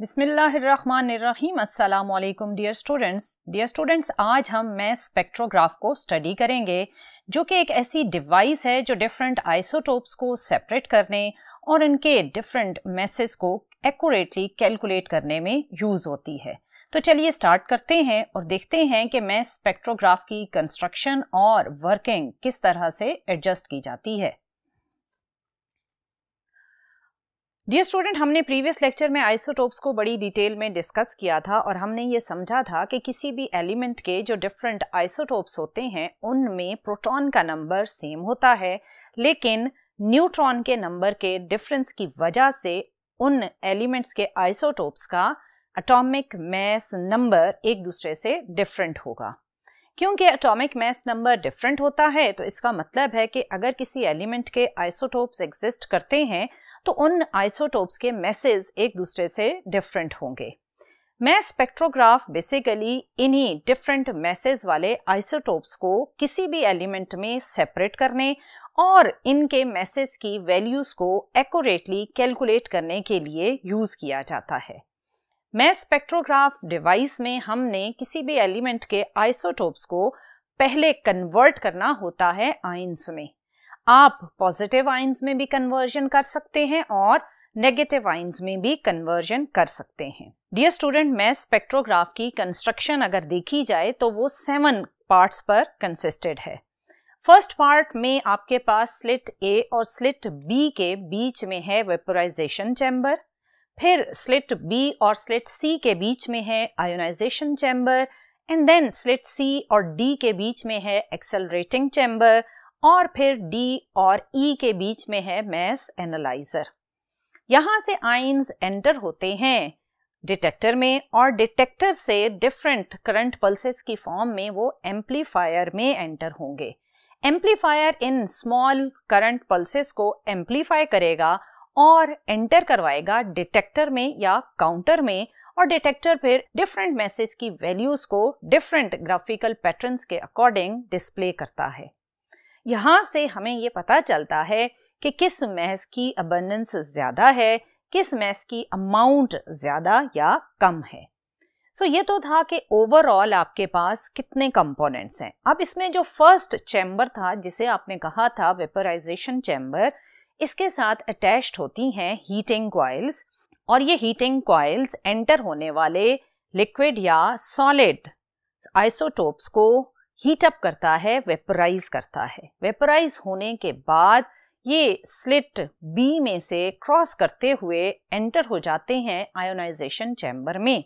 बिस्मिल्लाहिर्रहमानिर्रहीम। अस्सलाम वालेकुम डियर स्टूडेंट्स, आज हम मैस स्पेक्ट्रोग्राफ को स्टडी करेंगे जो कि एक ऐसी डिवाइस है जो डिफरेंट आइसोटोप्स को सेपरेट करने और इनके डिफरेंट मैसेज को एक्यूरेटली कैलकुलेट करने में यूज़ होती है। तो चलिए स्टार्ट करते हैं और देखते हैं कि मैस स्पेक्ट्रोग्राफ की कंस्ट्रक्शन और वर्किंग किस तरह से एडजस्ट की जाती है। डियर स्टूडेंट, हमने प्रीवियस लेक्चर में आइसोटोप्स को बड़ी डिटेल में डिस्कस किया था और हमने ये समझा था कि किसी भी एलिमेंट के जो डिफरेंट आइसोटोप्स होते हैं उनमें प्रोटॉन का नंबर सेम होता है, लेकिन न्यूट्रॉन के नंबर के डिफरेंस की वजह से उन एलिमेंट्स के आइसोटोप्स का एटॉमिक मास नंबर एक दूसरे से डिफरेंट होगा। क्योंकि एटॉमिक मास नंबर डिफरेंट होता है तो इसका मतलब है कि अगर किसी एलिमेंट के आइसोटोप्स एग्जिस्ट करते हैं तो उन आइसोटोप्स के मैसेज एक दूसरे से डिफरेंट होंगे। मैस स्पेक्ट्रोग्राफ बेसिकली इन्हीं डिफरेंट मैसेज वाले आइसोटोप्स को किसी भी एलिमेंट में सेपरेट करने और इनके मैसेज की वैल्यूज को एक्यूरेटली कैलकुलेट करने के लिए यूज किया जाता है। मैस स्पेक्ट्रोग्राफ डिवाइस में हमने किसी भी एलिमेंट के आइसोटोप्स को पहले कन्वर्ट करना होता है आयंस में। आप पॉजिटिव आयंस में भी कन्वर्जन कर सकते हैं और नेगेटिव आयंस में भी कन्वर्जन कर सकते हैं। डियर स्टूडेंट, मैस स्पेक्ट्रोग्राफ की कंस्ट्रक्शन अगर देखी जाए तो वो 7 पार्ट्स पर कंसिस्टेड है। फर्स्ट पार्ट में आपके पास स्लिट ए और स्लिट बी के बीच में है वेपोराइजेशन चैम्बर, फिर स्लिट बी और स्लिट सी के बीच में है ionisation chamber, and then slit C और डी के बीच में है एक्सेलरेटिंग चैम्बर, और फिर डी और ई के बीच में है मैस एनालाइजर। यहां से आयंस एंटर होते हैं डिटेक्टर में और डिटेक्टर से डिफरेंट करंट पल्सेस की फॉर्म में वो एम्पलीफायर में एंटर होंगे। Amplifier in small current pulses को एम्पलीफाई करेगा और एंटर करवाएगा डिटेक्टर में या काउंटर में, और डिटेक्टर फिर डिफरेंट मैसेज की वैल्यूज को डिफरेंट ग्राफिकल पैटर्न्स के अकॉर्डिंग डिस्प्ले करता है। यहाँ से हमें ये पता चलता है कि किस मैस की अबंडेंस ज़्यादा है, किस मैस की अमाउंट ज़्यादा या कम है। सो ये तो था कि ओवरऑल आपके पास कितने कंपोनेंट्स हैं। अब इसमें जो फर्स्ट चैम्बर था जिसे आपने कहा था वेपोराइजेशन चैम्बर, इसके साथ अटैच्ड होती हैं हीटिंग कॉइल्स, और ये हीटिंग कॉइल्स एंटर होने वाले लिक्विड या सॉलिड आइसोटोप्स को हीट अप करता है, वेपराइज करता है। वेपराइज होने के बाद ये स्लिट बी में से क्रॉस करते हुए एंटर हो जाते हैं आयोनाइजेशन चैम्बर में।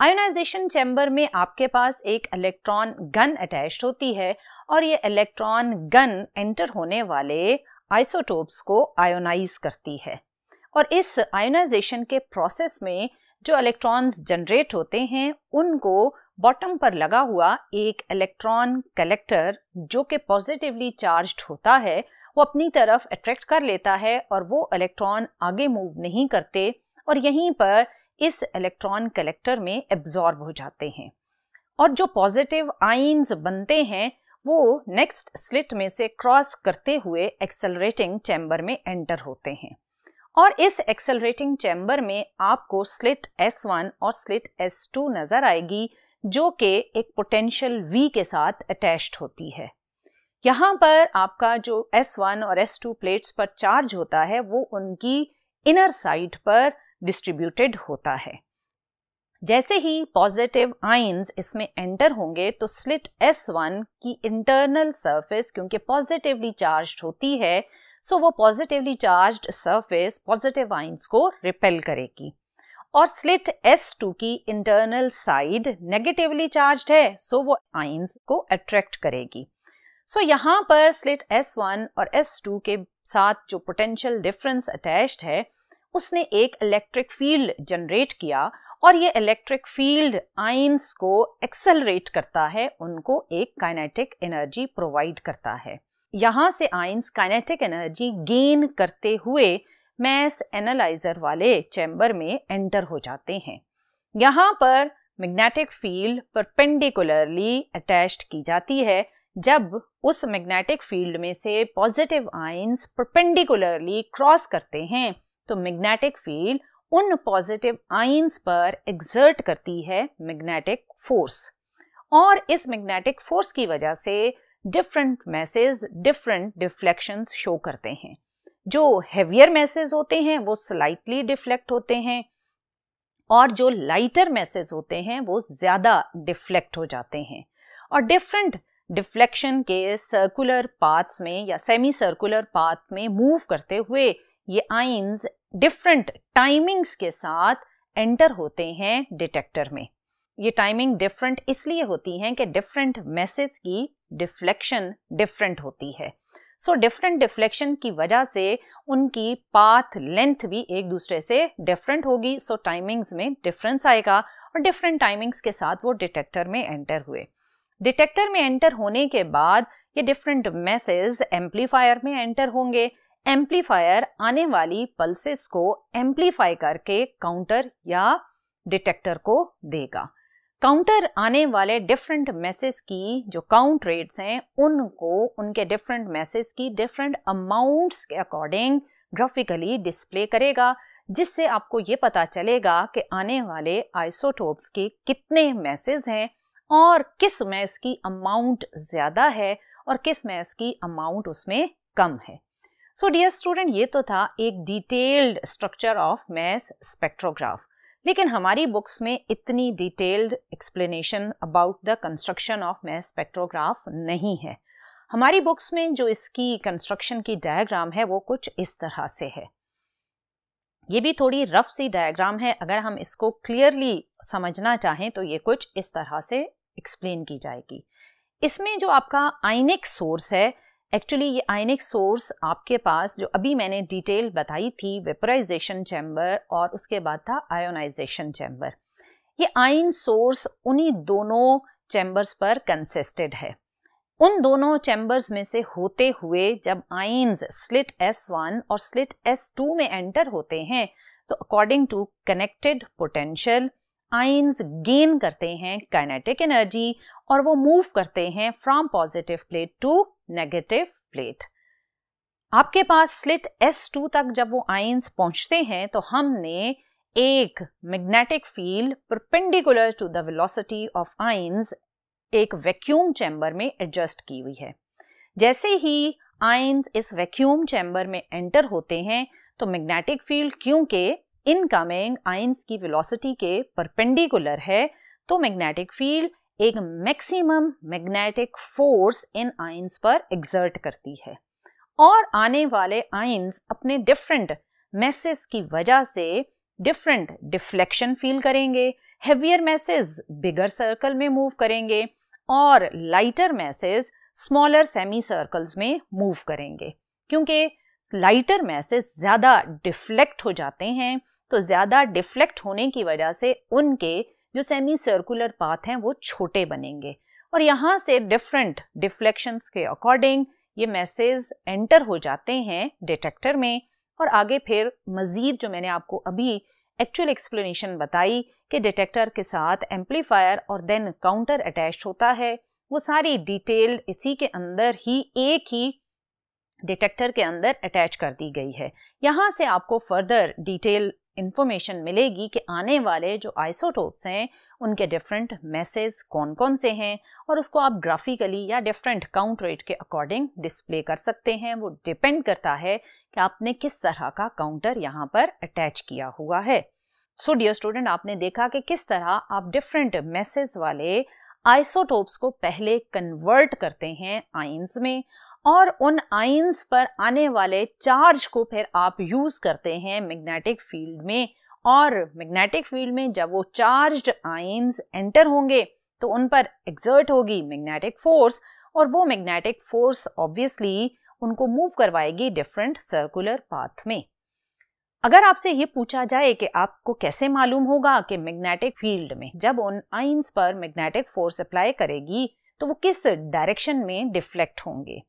आयोनाइजेशन चैम्बर में आपके पास एक इलेक्ट्रॉन गन अटैच्ड होती है और ये इलेक्ट्रॉन गन एंटर होने वाले आइसोटोप्स को आयोनाइज करती है, और इस आयोनाइजेशन के प्रोसेस में जो इलेक्ट्रॉन्स जनरेट होते हैं उनको बॉटम पर लगा हुआ एक इलेक्ट्रॉन कलेक्टर जो कि पॉजिटिवली चार्ज्ड होता है वो अपनी तरफ अट्रैक्ट कर लेता है और वो इलेक्ट्रॉन आगे मूव नहीं करते और यहीं पर इस इलेक्ट्रॉन कलेक्टर में एब्जॉर्ब हो जाते हैं, और जो पॉजिटिव आयंस बनते हैं वो नेक्स्ट स्लिट में से क्रॉस करते हुए एक्सेलरेटिंग चैम्बर में एंटर होते हैं। और इस एक्सेलरेटिंग चैम्बर में आपको स्लिट S1 और स्लिट S2 नजर आएगी जो कि एक पोटेंशियल V के साथ अटैच्ड होती है। यहाँ पर आपका जो S1 और S2 प्लेट्स पर चार्ज होता है वो उनकी इनर साइड पर डिस्ट्रीब्यूटेड होता है। जैसे ही पॉजिटिव आयंस इसमें एंटर होंगे तो स्लिट S1 की इंटरनल सरफेस क्योंकि पॉजिटिवली चार्ज्ड होती है, सो वो positively charged surface positive ions को रिपेल करेगी, और स्लिट S2 की इंटरनल साइड नेगेटिवली चार्ज्ड है, सो वो आयंस को अट्रैक्ट करेगी। सो यहाँ पर स्लिट S1 और S2 के साथ जो पोटेंशियल डिफरेंस अटैच्ड है उसने एक इलेक्ट्रिक फील्ड जनरेट किया, और ये इलेक्ट्रिक फील्ड आयंस को एक्सेलरेट करता है, उनको एक काइनेटिक एनर्जी प्रोवाइड करता है। यहाँ से आयंस काइनेटिक एनर्जी गेन करते हुए मैस एनालाइजर वाले चैम्बर में एंटर हो जाते हैं। यहाँ पर मैग्नेटिक फील्ड परपेंडिकुलरली अटैच्ड की जाती है। जब उस मैग्नेटिक फील्ड में से पॉजिटिव आयंस परपेंडिकुलरली क्रॉस करते हैं तो मैग्नेटिक फील्ड उन पॉजिटिव आयंस पर एक्सर्ट करती है मैग्नेटिक फोर्स, और इस मैग्नेटिक फोर्स की वजह से different message different deflections show करते हैं। जो हेवियर मैसेज होते हैं वो स्लाइटली डिफ्लेक्ट होते हैं, और जो लाइटर मैसेज होते हैं वो ज़्यादा डिफ्लेक्ट हो जाते हैं। और डिफरेंट डिफ्लेक्शन के सर्कुलर पाथ्स में या सेमी सर्कुलर पाथ में मूव करते हुए ये आयंस डिफरेंट टाइमिंग्स के साथ एंटर होते हैं डिटेक्टर में। ये टाइमिंग डिफरेंट इसलिए होती हैं कि डिफरेंट मैसेज की डिफ्लेक्शन डिफरेंट होती है। सो डिफरेंट डिफ्लेक्शन की वजह से उनकी पाथ लेंथ भी एक दूसरे से डिफरेंट होगी। सो टाइमिंग्स में डिफरेंस आएगा और डिफरेंट टाइमिंग्स के साथ वो डिटेक्टर में एंटर हुए। डिटेक्टर में एंटर होने के बाद ये डिफरेंट मैसेज एम्पलीफायर में एंटर होंगे। एम्पलीफायर आने वाली पल्सेस को एम्पलीफाई करके काउंटर या डिटेक्टर को देगा। काउंटर आने वाले डिफरेंट मैसेज की जो काउंट रेट्स हैं उनको उनके डिफरेंट मैसेज की डिफरेंट अमाउंट्स के अकॉर्डिंग ग्राफिकली डिस्प्ले करेगा, जिससे आपको ये पता चलेगा कि आने वाले आइसोटोप्स के कितने मैसेज हैं और किस मैस की अमाउंट ज़्यादा है और किस मैस की अमाउंट उसमें कम है। सो डियर स्टूडेंट, ये तो था एक detailed structure of mass spectrograph, लेकिन हमारी बुक्स में इतनी detailed explanation about the construction of mass spectrograph नहीं है। हमारी बुक्स में जो इसकी कंस्ट्रक्शन की डायग्राम है वो कुछ इस तरह से है। ये भी थोड़ी रफ सी डायग्राम है, अगर हम इसको क्लियरली समझना चाहें तो ये कुछ इस तरह से एक्सप्लेन की जाएगी। इसमें जो आपका आयनिक सोर्स है, एक्चुअली ये आयनिक सोर्स आपके पास जो अभी मैंने डिटेल बताई थी, वेपराइजेशन चैम्बर और उसके बाद था आयोनाइजेशन चैम्बर। ये आयन सोर्स उन्हीं दोनों चैम्बर्स पर कंसिस्टेड है। उन दोनों चैम्बर्स में से होते हुए जब आयंस स्लिट S1 और स्लिट S2 में एंटर होते हैं तो according to connected potential ions gain करते हैं काइनेटिक एनर्जी और वो मूव करते हैं from positive plate to negative plate. आपके पास स्लिट S2 तक जब वो आयंस पहुंचते हैं तो हमने एक magnetic field perpendicular to the velocity of ions एक वैक्यूम चैम्बर में एडजस्ट की हुई है। जैसे ही आयंस इस वैक्यूम चैम्बर में एंटर होते हैं तो मैग्नेटिक फील्ड क्योंकि इनकमिंग आयंस की वेलोसिटी के परपेंडिकुलर है तो मैग्नेटिक फील्ड एक मैक्सिमम मैग्नेटिक फोर्स इन आयंस पर एक्सर्ट करती है और आने वाले आयंस अपने डिफरेंट मैसेज की वजह से डिफरेंट डिफ्लेक्शन फील करेंगे। हेवियर मैसेज बिगर सर्कल में मूव करेंगे और lighter message smaller semi circles में मूव करेंगे। क्योंकि लाइटर मैसेज ज़्यादा डिफ्लेक्ट हो जाते हैं तो ज़्यादा डिफ्लेक्ट होने की वजह से उनके जो सेमी सर्कुलर पाथ हैं वो छोटे बनेंगे और यहाँ से डिफरेंट डिफ्लेक्शंस के अकॉर्डिंग ये मैसेज एंटर हो जाते हैं डिटेक्टर में और आगे फिर मज़ीद जो मैंने आपको अभी एक्चुअल एक्सप्लेनेशन बताई कि डिटेक्टर के साथ एम्पलीफायर और देन काउंटर अटैच होता है, वो सारी डिटेल इसी के अंदर ही एक ही डिटेक्टर के अंदर अटैच कर दी गई है। यहाँ से आपको फर्दर डिटेल इंफॉर्मेशन मिलेगी कि आने वाले जो आइसोटोप्स हैं उनके डिफरेंट मैसेज कौन कौन से हैं और उसको आप ग्राफिकली या डिफरेंट काउंट रेट के अकॉर्डिंग डिस्प्ले कर सकते हैं। वो डिपेंड करता है कि आपने किस तरह का काउंटर यहाँ पर अटैच किया हुआ है। सो डियर स्टूडेंट, आपने देखा कि किस तरह आप डिफरेंट मैसेज वाले आइसोटोप्स को पहले कन्वर्ट करते हैं आयंस में और उन आयंस पर आने वाले चार्ज को फिर आप यूज करते हैं मैग्नेटिक फील्ड में और मैग्नेटिक फील्ड में जब वो चार्ज्ड आयंस एंटर होंगे तो उन पर एक्सर्ट होगी मैग्नेटिक फोर्स और वो मैग्नेटिक फोर्स ऑब्वियसली उनको मूव करवाएगी डिफरेंट सर्कुलर पाथ में। अगर आपसे ये पूछा जाए कि आपको कैसे मालूम होगा कि मैग्नेटिक फील्ड में जब उन आयंस पर मैग्नेटिक फोर्स अप्लाई करेगी तो वो किस डायरेक्शन में डिफ्लेक्ट होंगे,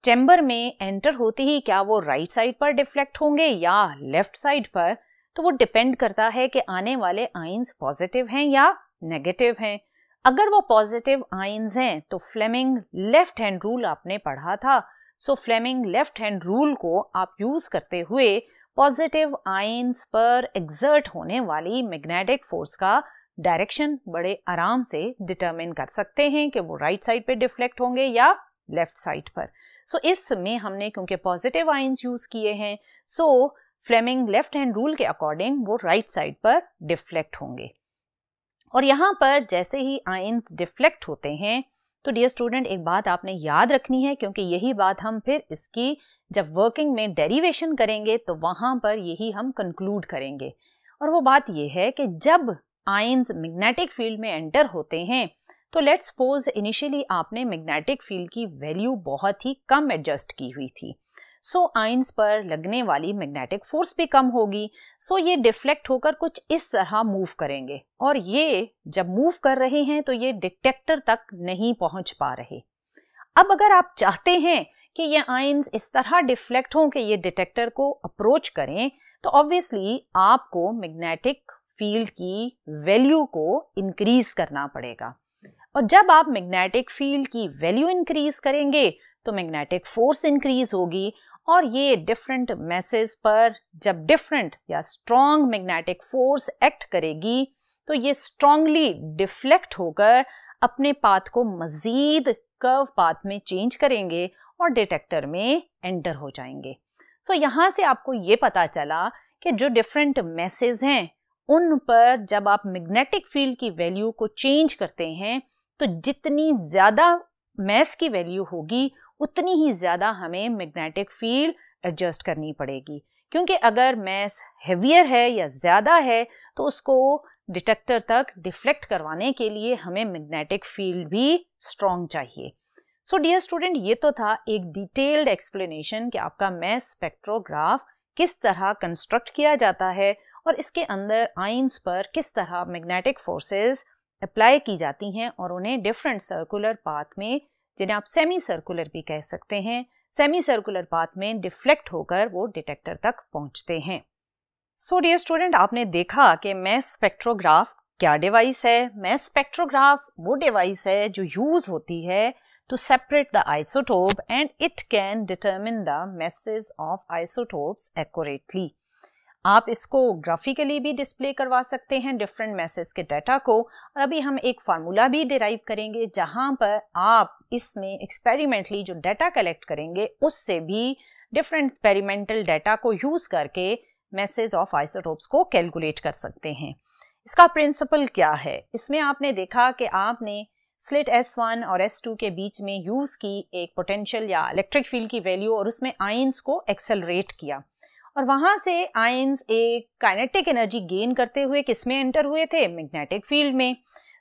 चैम्बर में एंटर होते ही क्या वो राइट साइड पर डिफ्लेक्ट होंगे या लेफ्ट साइड पर, तो वो डिपेंड करता है कि आने वाले आयंस पॉजिटिव हैं या नेगेटिव हैं। अगर वो पॉजिटिव आयंस हैं तो फ्लेमिंग लेफ्ट हैंड रूल आपने पढ़ा था, सो फ्लेमिंग लेफ्ट हैंड रूल को आप यूज करते हुए पॉजिटिव आयंस पर एक्सर्ट होने वाली मैग्नेटिक फोर्स का डायरेक्शन बड़े आराम से डिटरमिन कर सकते हैं कि वो राइट साइड पे डिफ्लेक्ट होंगे या लेफ्ट साइड पर। सो इसमें हमने क्योंकि पॉजिटिव आयंस यूज किए हैं, सो फ्लेमिंग लेफ्ट हैंड रूल के अकॉर्डिंग वो राइट साइड पर डिफ्लेक्ट होंगे। और यहाँ पर जैसे ही आयंस डिफ्लेक्ट होते हैं तो डियर स्टूडेंट एक बात आपने याद रखनी है, क्योंकि यही बात हम फिर इसकी जब वर्किंग में डेरिवेशन करेंगे तो वहाँ पर यही हम कंक्लूड करेंगे। और वो बात ये है कि जब आयंस मैग्नेटिक फील्ड में एंटर होते हैं तो लेट्स सपोज इनिशियली आपने मैग्नेटिक फील्ड की वैल्यू बहुत ही कम एडजस्ट की हुई थी, सो आयंस पर लगने वाली मैग्नेटिक फोर्स भी कम होगी। सो ये डिफ्लेक्ट होकर कुछ इस तरह मूव करेंगे, और ये जब मूव कर रहे हैं तो ये डिटेक्टर तक नहीं पहुंच पा रहे। अब अगर आप चाहते हैं कि ये आयंस इस तरह डिफ्लेक्ट हों कि ये डिटेक्टर को अप्रोच करें, तो ऑब्वियसली आपको मैग्नेटिक फील्ड की वैल्यू को इंक्रीज करना पड़ेगा। और जब आप मैग्नेटिक फील्ड की वैल्यू इंक्रीज करेंगे तो मैग्नेटिक फोर्स इंक्रीज होगी, और ये डिफरेंट मैसेज पर जब डिफरेंट या स्ट्रॉन्ग मैग्नेटिक फोर्स एक्ट करेगी तो ये स्ट्रांगली डिफ्लेक्ट होकर अपने पाथ को मजीद कर्व पाथ में चेंज करेंगे और डिटेक्टर में एंटर हो जाएंगे। सो यहाँ से आपको ये पता चला कि जो डिफरेंट मैसेज हैं उन पर जब आप मैग्नेटिक फील्ड की वैल्यू को चेंज करते हैं तो जितनी ज़्यादा मैस की वैल्यू होगी उतनी ही ज़्यादा हमें मैग्नेटिक फील्ड एडजस्ट करनी पड़ेगी, क्योंकि अगर मैस हेवियर है या ज़्यादा है तो उसको डिटेक्टर तक डिफ्लेक्ट करवाने के लिए हमें मैग्नेटिक फील्ड भी स्ट्रॉन्ग चाहिए। सो डियर स्टूडेंट, ये तो था एक डिटेल्ड एक्सप्लेनेशन कि आपका मैस स्पेक्ट्रोग्राफ किस तरह कंस्ट्रक्ट किया जाता है और इसके अंदर आयंस पर किस तरह मैग्नेटिक फोर्सेस अप्लाई की जाती हैं और उन्हें डिफरेंट सर्कुलर पाथ में, जिन्हें आप सेमी सर्कुलर भी कह सकते हैं, सेमी सर्कुलर पाथ में डिफ्लेक्ट होकर वो डिटेक्टर तक पहुंचते हैं। सो डियर स्टूडेंट, आपने देखा कि मैस स्पेक्ट्रोग्राफ क्या डिवाइस है। मैस स्पेक्ट्रोग्राफ वो डिवाइस है जो यूज होती है to separate the isotope and it can determine the masses of isotopes accurately. आप इसको ग्राफिकली भी डिस्प्ले करवा सकते हैं डिफरेंट मैसेज के डाटा को, और अभी हम एक फार्मूला भी डिराइव करेंगे जहां पर आप इसमें एक्सपेरिमेंटली जो डाटा कलेक्ट करेंगे उससे भी डिफरेंट एक्सपेरिमेंटल डाटा को यूज करके मैसेज ऑफ आइसोटोप्स को कैलकुलेट कर सकते हैं। इसका प्रिंसिपल क्या है? इसमें आपने देखा कि आपने स्लिट S1 और S2 के बीच में यूज की एक पोटेंशियल या इलेक्ट्रिक फील्ड की वैल्यू और उसमें आयंस को एक्सेलरेट किया, और वहां से आयंस एक काइनेटिक एनर्जी गेन करते हुए किसमें एंटर हुए थे? मैग्नेटिक फील्ड में।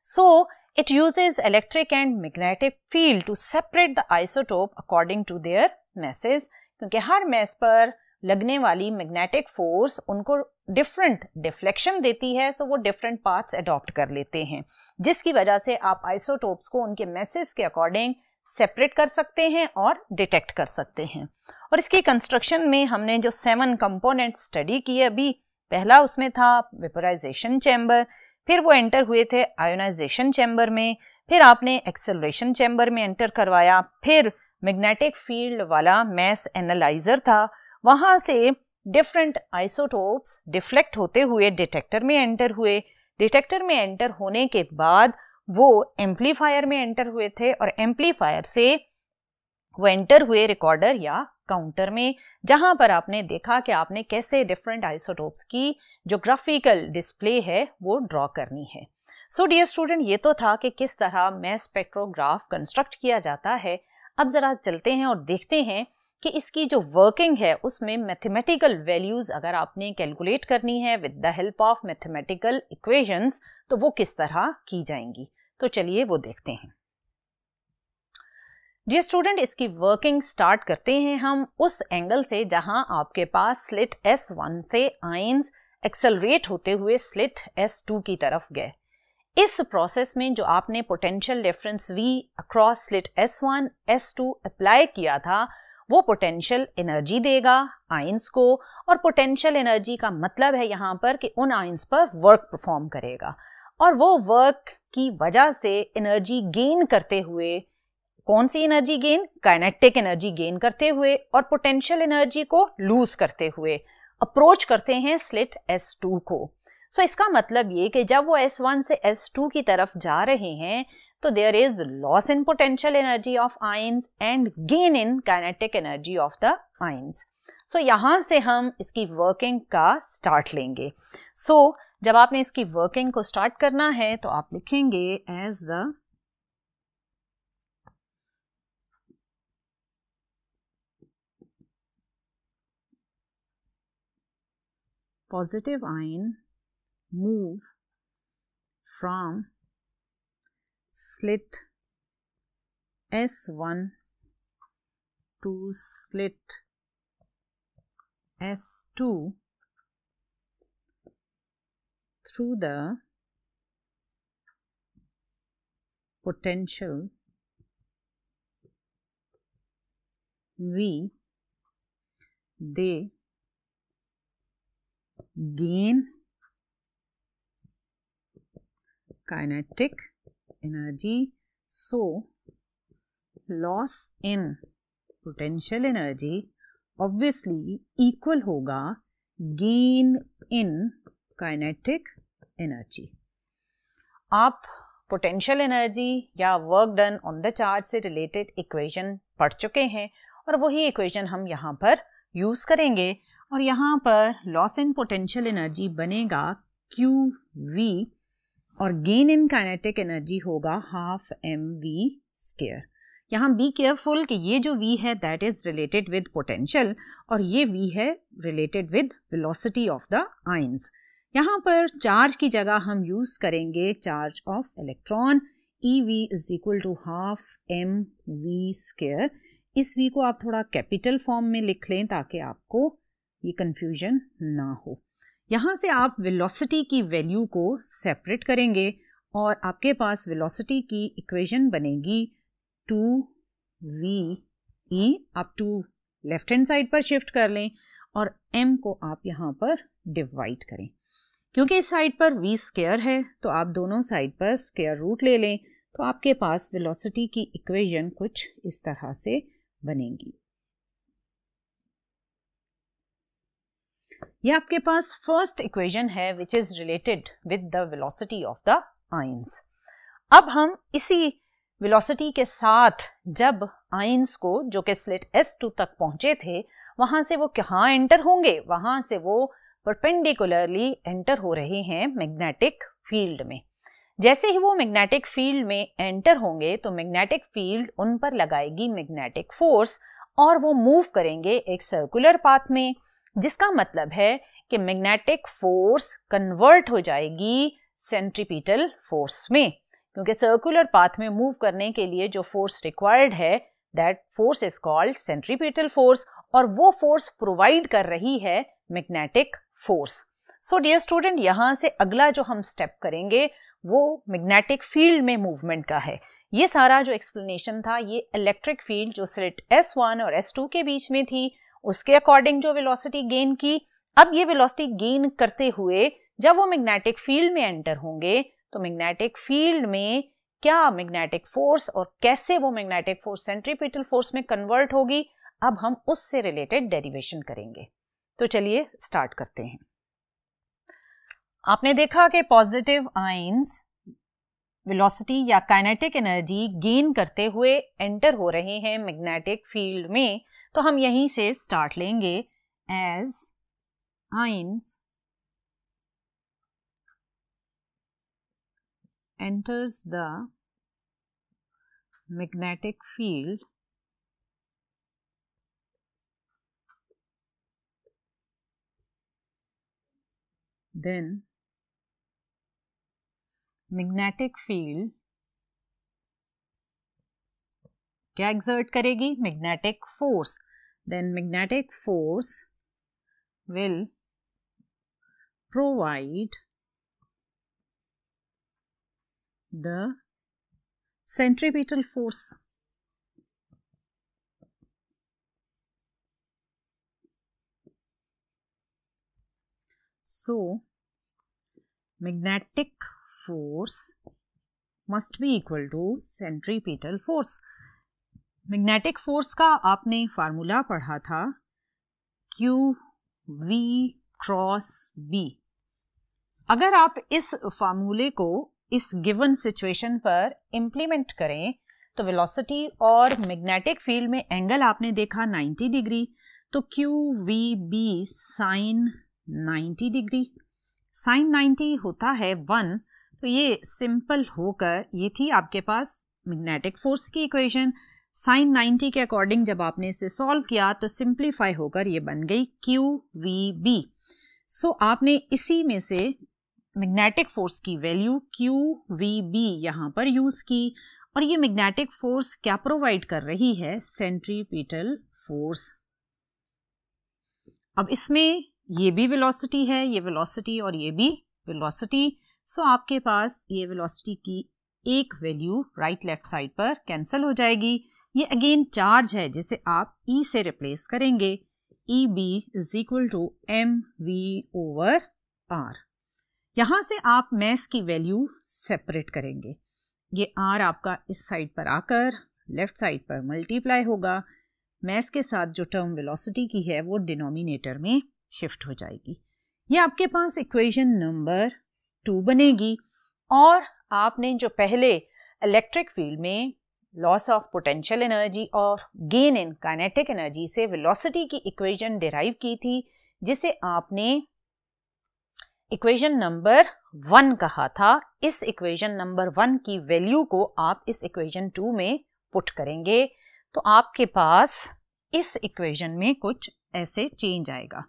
So it uses electric and magnetic field to separate the isotope according to their masses, क्योंकि हर मैस पर लगने वाली मैग्नेटिक फोर्स उनको डिफरेंट डिफ्लेक्शन देती है, सो वो डिफरेंट पाथ्स अडॉप्ट कर लेते हैं, जिसकी वजह से आप आइसोटोप्स को उनके मैसेज के अकॉर्डिंग सेपरेट कर सकते हैं और डिटेक्ट कर सकते हैं। और इसकी कंस्ट्रक्शन में हमने जो 7 कंपोनेंट्स स्टडी किए अभी, पहला उसमें था वेपोराइजेशन चैम्बर, फिर वो एंटर हुए थे आयोनाइजेशन चैम्बर में, फिर आपने एक्सेलरेशन चैम्बर में एंटर करवाया, फिर मैग्नेटिक फील्ड वाला मैस एनालाइजर था, वहां से डिफरेंट आइसोटोप्स डिफ्लेक्ट होते हुए डिटेक्टर में एंटर हुए, डिटेक्टर में एंटर होने के बाद वो एम्पलीफायर में एंटर हुए थे, और एम्पलीफायर से वो एंटर हुए रिकॉर्डर या काउंटर में, जहां पर आपने देखा कि आपने कैसे डिफरेंट आइसोटोप्स की जो ग्राफिकल डिस्प्ले है वो ड्रॉ करनी है। सो डियर स्टूडेंट, ये तो था कि किस तरह मैस स्पेक्ट्रोग्राफ कंस्ट्रक्ट किया जाता है। अब जरा चलते हैं और देखते हैं कि इसकी जो वर्किंग है उसमें मैथमेटिकल वैल्यूज अगर आपने कैलकुलेट करनी है with the help of mathematical equations तो वो किस तरह की जाएंगी। तो चलिए वो देखते हैं। डियर स्टूडेंट, इसकी वर्किंग स्टार्ट करते हैं हम उस एंगल से जहां आपके पास स्लिट S1 से आयंस एक्सेलरेट होते हुए स्लिट S2 की तरफ गए। इस प्रोसेस में जो आपने potential difference V across slit S1 S2 apply किया था वो पोटेंशियल एनर्जी देगा आयंस को, और पोटेंशियल एनर्जी का मतलब है यहाँ पर कि उन आयंस पर वर्क परफॉर्म करेगा, और वो वर्क की वजह से एनर्जी गेन करते हुए, कौन सी energy gain? Kinetic energy gain करते हुए और पोटेंशियल एनर्जी को लूज करते हुए, अप्रोच करते हैं स्लिट S2 को। सो इसका मतलब ये कि जब वो S1 से S2 की तरफ जा रहे हैं तो there is loss in potential energy of ions and gain in kinetic energy of the ions. So यहाँ से हम इसकी वर्किंग का स्टार्ट लेंगे। सो जब आपने इसकी वर्किंग को स्टार्ट करना है तो आप लिखेंगे as the positive ion move from slit S1 to slit S2 through the potential V, they gain kinetic energy. So loss in potential energy obviously equal होगा gain in kinetic energy. आप potential energy या work done on the charge से related equation पढ़ चुके हैं और वही equation हम यहाँ पर यूज करेंगे और यहाँ पर लॉस इन पोटेंशियल एनर्जी बनेगा QV और गेन इन काइनेटिक एनर्जी होगा हाफ mv स्क्वायर। यहाँ बी केयरफुल कि ये जो v है that is related with potential और ये v है related with velocity of the ions. यहाँ पर चार्ज की जगह हम यूज करेंगे charge of electron. EV is equal to half mv square. इस v को आप थोड़ा कैपिटल फॉर्म में लिख लें ताकि आपको ये कंफ्यूजन ना हो। यहाँ से आप वेलोसिटी की वैल्यू को सेपरेट करेंगे और आपके पास वेलोसिटी की इक्वेशन बनेगी 2ve। आप 2 लेफ्ट हैंड साइड पर शिफ्ट कर लें और m को आप यहाँ पर डिवाइड करें। क्योंकि इस साइड पर v स्क्वायर है तो आप दोनों साइड पर स्क्वायर रूट ले लें तो आपके पास वेलोसिटी की इक्वेशन कुछ इस तरह से बनेगी। ये आपके पास फर्स्ट इक्वेशन है which is related with the velocity of the ions. अब हम इसी वेलोसिटी के साथ जब आयंस को जो कि स्लिट S2 तक पहुंचे थे वहां से वो कहाँ एंटर होंगे, वहां से वो परपेंडिकुलरली एंटर हो रहे हैं मैग्नेटिक फील्ड में। जैसे ही वो मैग्नेटिक फील्ड में एंटर होंगे तो मैग्नेटिक फील्ड उन पर लगाएगी मैग्नेटिक फोर्स और वो मूव करेंगे एक सर्कुलर पाथ में, जिसका मतलब है कि मैग्नेटिक फोर्स कन्वर्ट हो जाएगी सेंट्रीपिटल फोर्स में। क्योंकि सर्कुलर पाथ में मूव करने के लिए जो फोर्स रिक्वायर्ड है that force is called centripetal force और वो फोर्स प्रोवाइड कर रही है magnetic force. So dear student, यहाँ से अगला जो हम स्टेप करेंगे वो मैग्नेटिक फील्ड में मूवमेंट का है। ये सारा जो एक्सप्लेनेशन था ये इलेक्ट्रिक फील्ड जो स्लिट S1 और S2 के बीच में थी उसके अकॉर्डिंग जो वेलोसिटी गेन की। अब ये वेलोसिटी गेन करते हुए जब वो मैग्नेटिक फील्ड में एंटर होंगे तो मैग्नेटिक फील्ड में क्या मैग्नेटिक फोर्स और कैसे वो मैग्नेटिक फोर्स सेंट्रीपिटल फोर्स में कन्वर्ट होगी, अब हम उससे रिलेटेड डेरिवेशन करेंगे। तो चलिए स्टार्ट करते हैं। आपने देखा कि पॉजिटिव आयंस वेलोसिटी या काइनेटिक एनर्जी गेन करते हुए एंटर हो रहे हैं मैग्नेटिक फील्ड में, तो हम यहीं से स्टार्ट लेंगे as ions enters the magnetic field, then magnetic field क्या exert करेगी? Magnetic force. Then magnetic force will provide the centripetal force. So magnetic force must be equal to centripetal force. Magnetic force का आपने formula पढ़ा था, QV V cross B। अगर आप इस फार्मूले को इस गिवन सिचुएशन पर इम्प्लीमेंट करें तो वेलोसिटी और मैग्नेटिक फील्ड में एंगल आपने देखा 90 डिग्री, तो QVB साइन 90 डिग्री, साइन 90 होता है 1, तो ये सिंपल होकर ये थी आपके पास मैग्नेटिक फोर्स की इक्वेशन। साइन 90 के अकॉर्डिंग जब आपने इसे सॉल्व किया तो सिंप्लीफाई होकर ये बन गई QVB। सो आपने इसी में से मैग्नेटिक फोर्स की वैल्यू QVB यहाँ पर यूज की, और ये मैग्नेटिक फोर्स क्या प्रोवाइड कर रही है? Centripetal force. अब इसमें ये भी वेलोसिटी है, ये वेलोसिटी और ये भी वेलोसिटी, सो आपके पास ये वेलोसिटी की एक वैल्यू राइट लेफ्ट साइड पर कैंसिल हो जाएगी। ये अगेन चार्ज है जिसे आप E से रिप्लेस करेंगे, EB is equal to mv over r। यहां से आप मैस की वैल्यू सेपरेट करेंगे, ये r आपका इस साइड पर आकर लेफ्ट साइड पर मल्टीप्लाई होगा, मैस के साथ जो टर्म वेलोसिटी की है वो डिनोमिनेटर में शिफ्ट हो जाएगी। ये आपके पास इक्वेशन नंबर 2 बनेगी। और आपने जो पहले इलेक्ट्रिक फील्ड में लॉस ऑफ पोटेंशियल एनर्जी और गेन इन काइनेटिक एनर्जी से वेलोसिटी की इक्वेशन डिराइव की थी, जिसे आपने इक्वेशन नंबर 1 कहा था, इस इक्वेशन नंबर 1 की वैल्यू को आप इस इक्वेशन 2 में पुट करेंगे तो आपके पास इस इक्वेशन में कुछ ऐसे चेंज आएगा।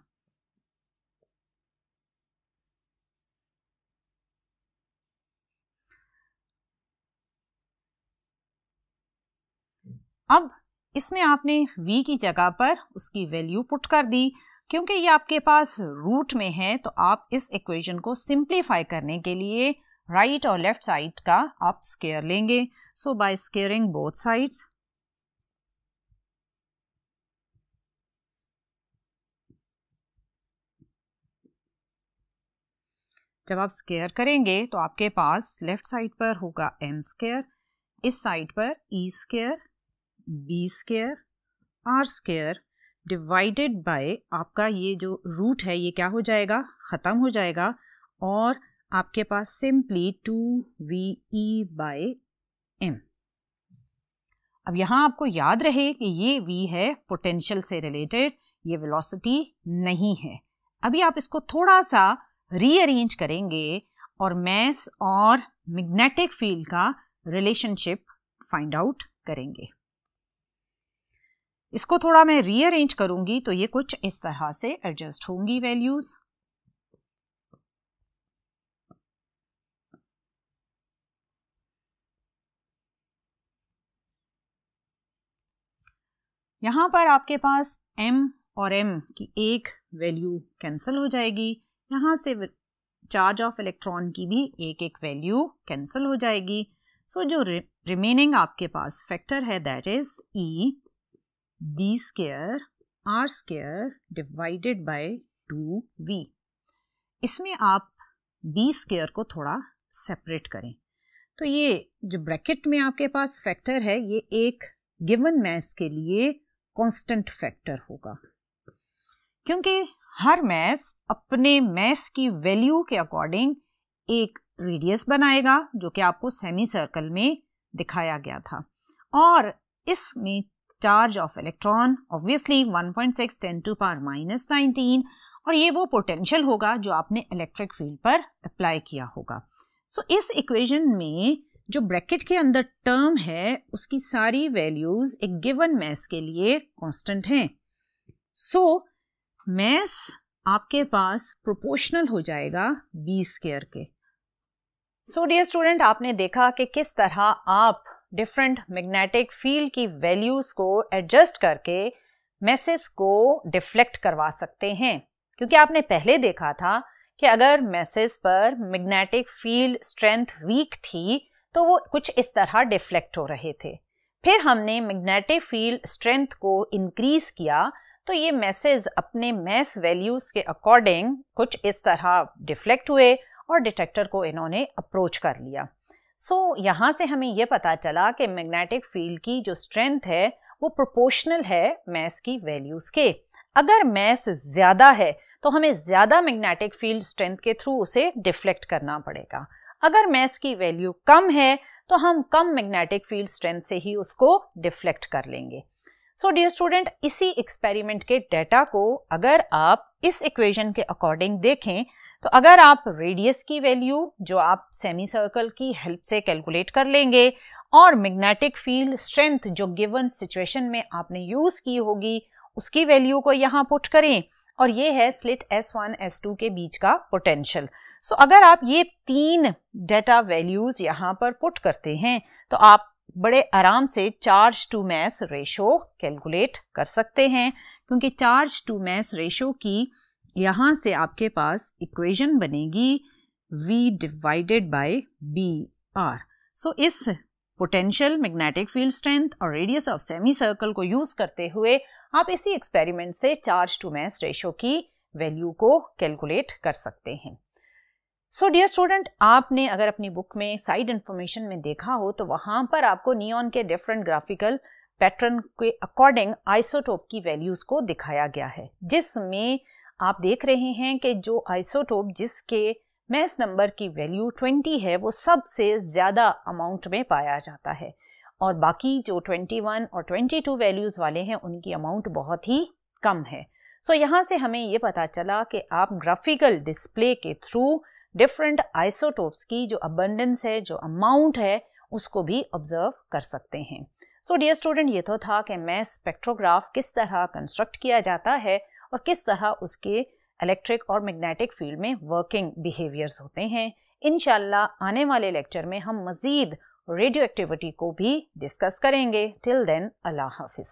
अब इसमें आपने v की जगह पर उसकी वैल्यू पुट कर दी। क्योंकि ये आपके पास रूट में है तो आप इस इक्वेशन को सिंप्लीफाई करने के लिए राइट और लेफ्ट साइड का आप स्क्वायर लेंगे। सो बाय स्क्वायरिंग बोथ साइड्स, जब आप स्क्वायर करेंगे तो आपके पास लेफ्ट साइड पर होगा m स्क्वायर, इस साइड पर e square b square r square divided by आपका ये जो रूट है ये क्या हो जाएगा? ख़त्म हो जाएगा और आपके पास सिंपली 2ve बाय m। अब यहाँ आपको याद रहे कि ये v है पोटेंशियल से रिलेटेड, ये वेलोसिटी नहीं है। अभी आप इसको थोड़ा सा रीअरेंज करेंगे और मैस और मैग्नेटिक फील्ड का रिलेशनशिप फाइंड आउट करेंगे। इसको थोड़ा मैं रीअरेंज करूंगी तो ये कुछ इस तरह से एडजस्ट होंगी वैल्यूज। यहां पर आपके पास m और m की एक वैल्यू कैंसिल हो जाएगी, यहां से चार्ज ऑफ इलेक्ट्रॉन की भी एक एक वैल्यू कैंसिल हो जाएगी। सो जो रिमेनिंग आपके पास फैक्टर है that is e b square r square divided by 2v। इसमें आप b स्क्वायर को थोड़ा सेपरेट करें तो ये जो ब्रैकेट में आपके पास फैक्टर है ये एक गिवन मैस के लिए कांस्टेंट फैक्टर होगा, क्योंकि हर मैस अपने मैस की वैल्यू के अकॉर्डिंग एक रेडियस बनाएगा जो कि आपको सेमी सर्कल में दिखाया गया था। और इसमें charge of electron obviously 1.6 10 to power -19 और ये वो पोटेंशियल होगा जो आपने इलेक्ट्रिक फील्ड पर अप्लाई किया होगा। सो इस इक्वेशन में जो ब्रैकेट के अंदर टर्म है उसकी सारी वैल्यूज एक गिवन मैस के लिए कांस्टेंट हैं। सो मैस आपके पास प्रोपोर्शनल हो जाएगा b स्क्वायर के। सो डियर स्टूडेंट, आपने देखा कि किस तरह आप डिफरेंट मैग्नेटिक फील्ड की वैल्यूज को एडजस्ट करके मैसेज को डिफ्लेक्ट करवा सकते हैं। क्योंकि आपने पहले देखा था कि अगर मैसेज पर मैग्नेटिक फील्ड स्ट्रेंथ वीक थी तो वो कुछ इस तरह डिफ्लेक्ट हो रहे थे। फिर हमने मैग्नेटिक फील्ड स्ट्रेंथ को इंक्रीज किया तो ये मैसेज अपने मैस वैल्यूज के अकॉर्डिंग कुछ इस तरह डिफ्लेक्ट हुए और डिटेक्टर को इन्होंने अप्रोच कर लिया। सो यहाँ से हमें यह पता चला कि मैग्नेटिक फील्ड की जो स्ट्रेंथ है वो प्रोपोर्शनल है मैस की वैल्यूज के। अगर मैस ज्यादा है तो हमें ज़्यादा मैग्नेटिक फील्ड स्ट्रेंथ के थ्रू उसे डिफ्लेक्ट करना पड़ेगा। अगर मैस की वैल्यू कम है तो हम कम मैग्नेटिक फील्ड स्ट्रेंथ से ही उसको डिफ्लेक्ट कर लेंगे। सो डियर स्टूडेंट, इसी एक्सपेरिमेंट के डेटा को अगर आप इस इक्वेशन के अकॉर्डिंग देखें तो अगर आप रेडियस की वैल्यू जो आप सेमी सर्कल की हेल्प से कैलकुलेट कर लेंगे और मैग्नेटिक फील्ड स्ट्रेंथ जो गिवन सिचुएशन में आपने यूज की होगी उसकी वैल्यू को यहाँ पुट करें, और ये है स्लिट S1 S2 के बीच का पोटेंशियल। सो अगर आप ये 3 डेटा वैल्यूज यहाँ पर पुट करते हैं तो आप बड़े आराम से charge to mass ratio calculate कर सकते हैं, क्योंकि चार्ज टू मास रेशो की यहाँ से आपके पास इक्वेशन बनेगी V डिवाइडेड बाय BR। सो इस पोटेंशियल, मैग्नेटिक फील्ड स्ट्रेंथ और रेडियस ऑफ सेमी सर्कल को यूज करते हुए आप इसी एक्सपेरिमेंट से चार्ज टू मास रेशो की वैल्यू को कैलकुलेट कर सकते हैं। सो डियर स्टूडेंट, आपने अगर अपनी बुक में साइड इंफॉर्मेशन में देखा हो तो वहां पर आपको नियॉन के डिफरेंट ग्राफिकल पैटर्न के अकॉर्डिंग आइसोटोप की वैल्यूज को दिखाया गया है, जिसमें आप देख रहे हैं कि जो आइसोटोप जिसके मैस नंबर की वैल्यू 20 है वो सबसे ज़्यादा अमाउंट में पाया जाता है, और बाकी जो 21 और 22 वैल्यूज़ वाले हैं उनकी अमाउंट बहुत ही कम है। सो यहाँ से हमें ये पता चला कि आप ग्राफिकल डिस्प्ले के थ्रू डिफरेंट आइसोटोप्स की जो अबंडेंस है, जो अमाउंट है, उसको भी ऑब्जर्व कर सकते हैं। सो डियर स्टूडेंट, ये तो था कि मैस स्पेक्ट्रोग्राफ किस तरह कंस्ट्रक्ट किया जाता है और किस तरह उसके इलेक्ट्रिक और मैग्नेटिक फील्ड में वर्किंग बिहेवियर्स होते हैं। इंशाल्लाह आने वाले लेक्चर में हम मज़ीद रेडियो एक्टिविटी को भी डिस्कस करेंगे। टिल देन, अल्लाह हाफिज़।